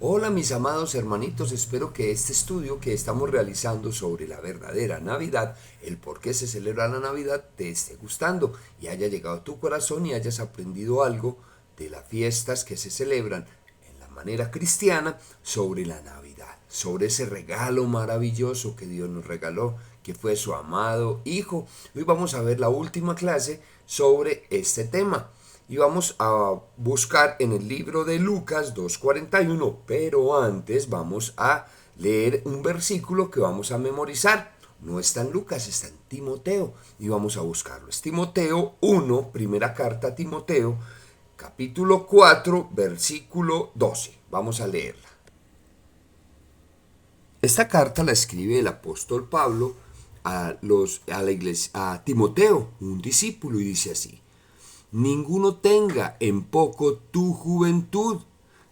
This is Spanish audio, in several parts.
Hola mis amados hermanitos, espero que este estudio que estamos realizando sobre la verdadera Navidad, el por qué se celebra la Navidad, te esté gustando y haya llegado a tu corazón y hayas aprendido algo de las fiestas que se celebran en la manera cristiana sobre la Navidad, sobre ese regalo maravilloso que Dios nos regaló, que fue su amado Hijo. Hoy vamos a ver la última clase sobre este tema. Y vamos a buscar en el libro de Lucas 2:41, pero antes vamos a leer un versículo que vamos a memorizar. No está en Lucas, está en Timoteo y vamos a buscarlo. Es Timoteo 1, primera carta a Timoteo, capítulo 4, versículo 12. Vamos a leerla. Esta carta la escribe el apóstol Pablo a la iglesia, a Timoteo, un discípulo, y dice así: ninguno tenga en poco tu juventud,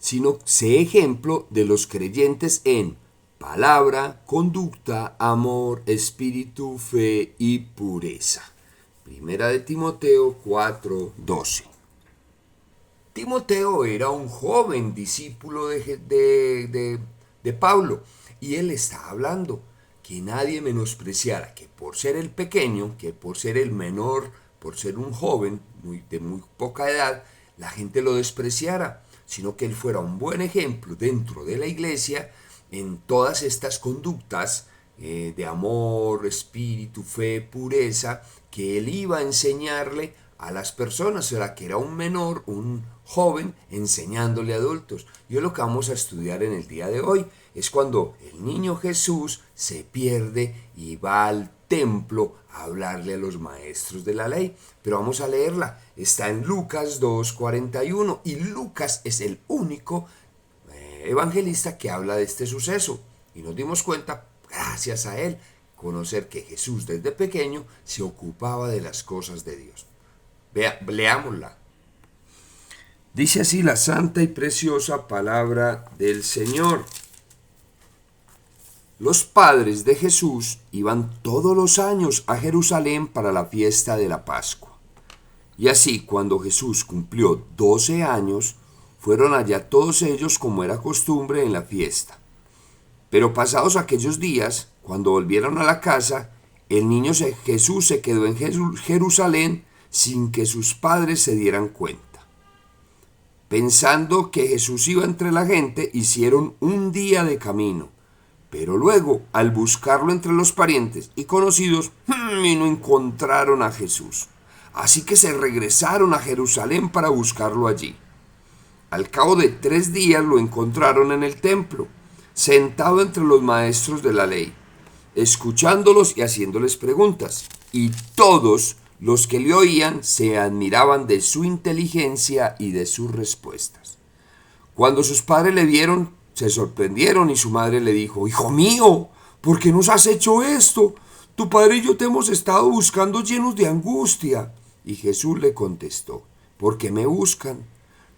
sino sé ejemplo de los creyentes en palabra, conducta, amor, espíritu, fe y pureza. Primera de Timoteo 4:12. Timoteo era un joven discípulo de Pablo y él está hablando que nadie menospreciara que por ser el pequeño, que por ser el menor, por ser un joven de muy poca edad, la gente lo despreciara, sino que él fuera un buen ejemplo dentro de la iglesia en todas estas conductas de amor, espíritu, fe, pureza, que él iba a enseñarle a las personas, o sea, que era un menor, un joven, enseñándole a adultos. Y lo que vamos a estudiar en el día de hoy es cuando el niño Jesús se pierde y va al templo a hablarle a los maestros de la ley. Pero vamos a leerla. Está en Lucas 2:41 y Lucas es el único evangelista que habla de este suceso. Y nos dimos cuenta, gracias a él, conocer que Jesús desde pequeño se ocupaba de las cosas de Dios. Leámosla. Dice así la santa y preciosa palabra del Señor. Los padres de Jesús iban todos los años a Jerusalén para la fiesta de la Pascua. Y así, cuando Jesús cumplió 12 años, fueron allá todos ellos como era costumbre en la fiesta. Pero pasados aquellos días, cuando volvieron a la casa, el niño Jesús se quedó en Jerusalén sin que sus padres se dieran cuenta. Pensando que Jesús iba entre la gente, hicieron un día de camino. Pero luego, al buscarlo entre los parientes y conocidos, y no encontraron a Jesús. Así que se regresaron a Jerusalén para buscarlo allí. Al cabo de 3 días lo encontraron en el templo, sentado entre los maestros de la ley, escuchándolos y haciéndoles preguntas. Y todos los que le oían se admiraban de su inteligencia y de sus respuestas. Cuando sus padres le vieron, se sorprendieron y su madre le dijo: hijo mío, ¿por qué nos has hecho esto? Tu padre y yo te hemos estado buscando llenos de angustia. Y Jesús le contestó: ¿por qué me buscan?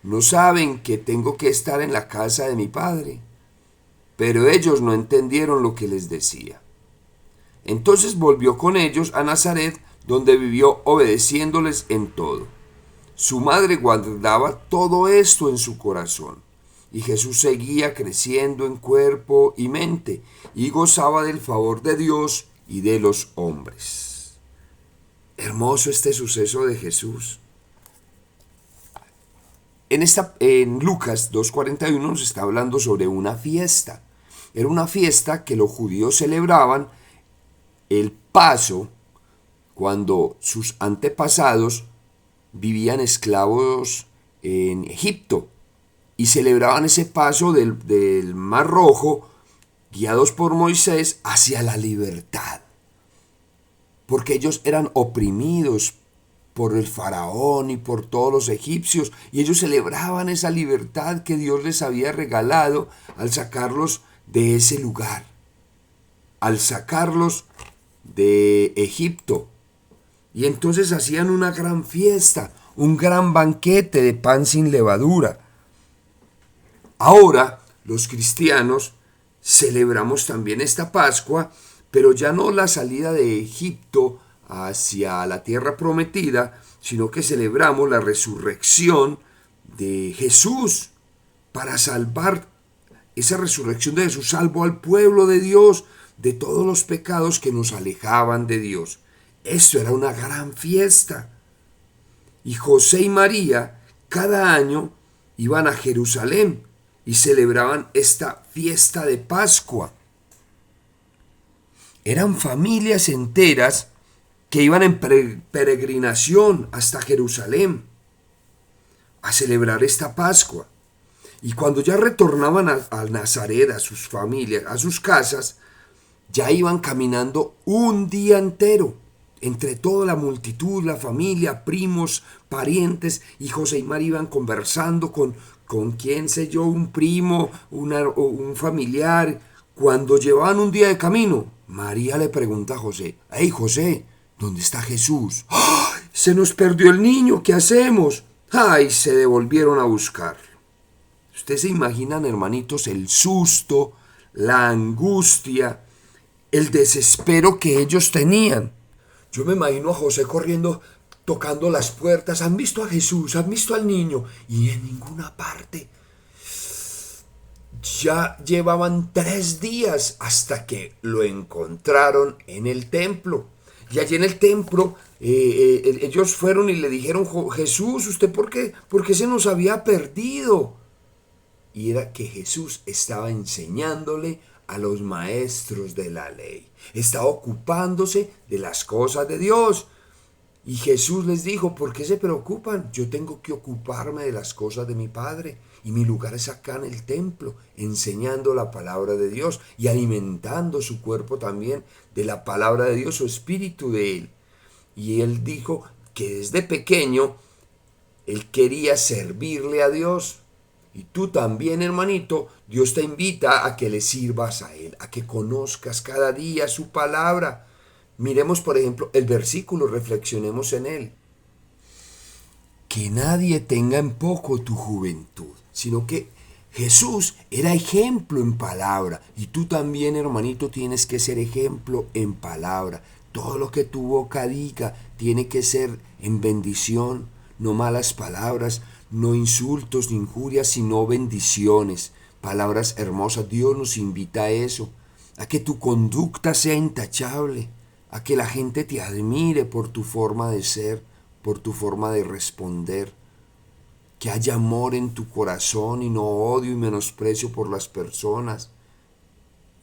¿No saben que tengo que estar en la casa de mi padre? Pero ellos no entendieron lo que les decía. Entonces volvió con ellos a Nazaret, donde vivió obedeciéndoles en todo. Su madre guardaba todo esto en su corazón. Y Jesús seguía creciendo en cuerpo y mente, y gozaba del favor de Dios y de los hombres. Hermoso este suceso de Jesús. En Lucas 2:41 nos está hablando sobre una fiesta. Era una fiesta que los judíos celebraban el paso cuando sus antepasados vivían esclavos en Egipto y celebraban ese paso del Mar Rojo, guiados por Moisés, hacia la libertad. Porque ellos eran oprimidos por el faraón y por todos los egipcios, y ellos celebraban esa libertad que Dios les había regalado al sacarlos de ese lugar, al sacarlos de Egipto. Y entonces hacían una gran fiesta, un gran banquete de pan sin levadura. Ahora los cristianos celebramos también esta Pascua, pero ya no la salida de Egipto hacia la tierra prometida, sino que celebramos la resurrección de Jesús para salvar esa resurrección de Jesús salvó al pueblo de Dios de todos los pecados que nos alejaban de Dios. Esto era una gran fiesta. Y José y María cada año iban a Jerusalén y celebraban esta fiesta de Pascua. Eran familias enteras que iban en peregrinación hasta Jerusalén a celebrar esta Pascua. Y cuando ya retornaban a Nazaret, a sus familias, a sus casas, ya iban caminando un día entero, entre toda la multitud, la familia, primos, parientes, y José y María iban conversando con quién sé yo, un primo, un familiar. Cuando llevaban un día de camino, María le pregunta a José: «Hey José, ¿dónde está Jesús? ¡Ay! Se nos perdió el niño, ¿qué hacemos?» ¡Ay! Se devolvieron a buscarlo. Ustedes se imaginan, hermanitos, el susto, la angustia, el desespero que ellos tenían. Yo me imagino a José corriendo, tocando las puertas. ¿Han visto a Jesús? ¿Han visto al niño? Y en ninguna parte. Ya llevaban 3 días hasta que lo encontraron en el templo. Y allí en el templo ellos fueron y le dijeron: «Jesús, ¿usted por qué se nos había perdido?» Y era que Jesús estaba enseñándole a los maestros de la ley. Estaba ocupándose de las cosas de Dios. Y Jesús les dijo: «¿Por qué se preocupan? Yo tengo que ocuparme de las cosas de mi Padre. Y mi lugar es acá en el templo, enseñando la palabra de Dios y alimentando su cuerpo también de la palabra de Dios, su espíritu de él». Y él dijo que desde pequeño él quería servirle a Dios. Y tú también, hermanito, Dios te invita a que le sirvas a Él, a que conozcas cada día su palabra. Miremos, por ejemplo, el versículo, reflexionemos en él. Que nadie tenga en poco tu juventud, sino que Jesús era ejemplo en palabra. Y tú también, hermanito, tienes que ser ejemplo en palabra. Todo lo que tu boca diga tiene que ser en bendición, no malas palabras, no insultos ni injurias, sino bendiciones, palabras hermosas. Dios nos invita a eso, a que tu conducta sea intachable, a que la gente te admire por tu forma de ser, por tu forma de responder, que haya amor en tu corazón y no odio y menosprecio por las personas,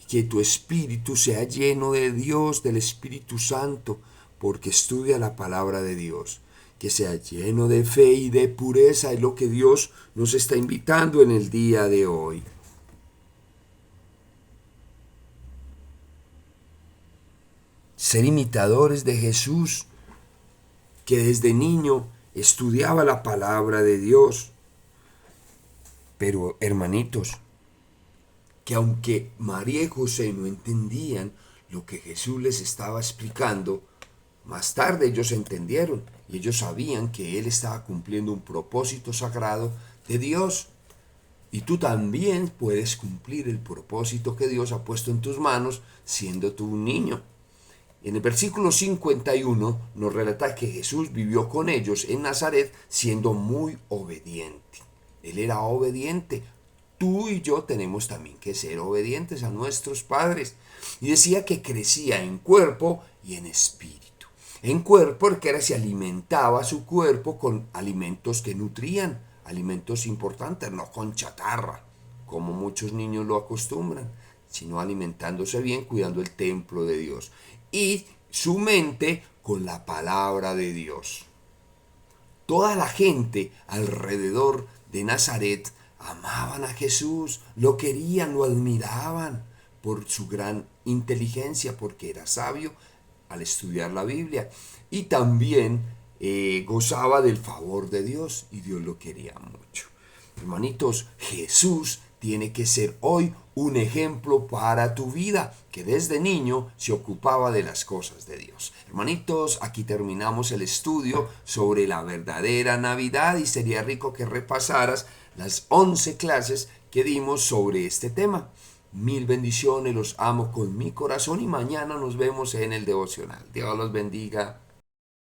que tu espíritu sea lleno de Dios, del Espíritu Santo, porque estudia la palabra de Dios. Que sea lleno de fe y de pureza, es lo que Dios nos está invitando en el día de hoy. Ser imitadores de Jesús, que desde niño estudiaba la palabra de Dios. Pero, hermanitos, que aunque María y José no entendían lo que Jesús les estaba explicando, más tarde ellos entendieron y ellos sabían que Él estaba cumpliendo un propósito sagrado de Dios. Y tú también puedes cumplir el propósito que Dios ha puesto en tus manos siendo tú un niño. En el versículo 51 nos relata que Jesús vivió con ellos en Nazaret siendo muy obediente. Él era obediente. Tú y yo tenemos también que ser obedientes a nuestros padres. Y decía que crecía en cuerpo y en espíritu. En cuerpo, porque se alimentaba su cuerpo con alimentos que nutrían, alimentos importantes, no con chatarra, como muchos niños lo acostumbran, sino alimentándose bien, cuidando el templo de Dios. Y su mente con la palabra de Dios. Toda la gente alrededor de Nazaret amaban a Jesús, lo querían, lo admiraban por su gran inteligencia, porque era sabio al estudiar la Biblia, y también gozaba del favor de Dios, y Dios lo quería mucho. Hermanitos, Jesús tiene que ser hoy un ejemplo para tu vida, que desde niño se ocupaba de las cosas de Dios. Hermanitos, aquí terminamos el estudio sobre la verdadera Navidad, y sería rico que repasaras las 11 clases que dimos sobre este tema. Mil bendiciones, los amo con mi corazón y mañana nos vemos en el devocional. Dios los bendiga.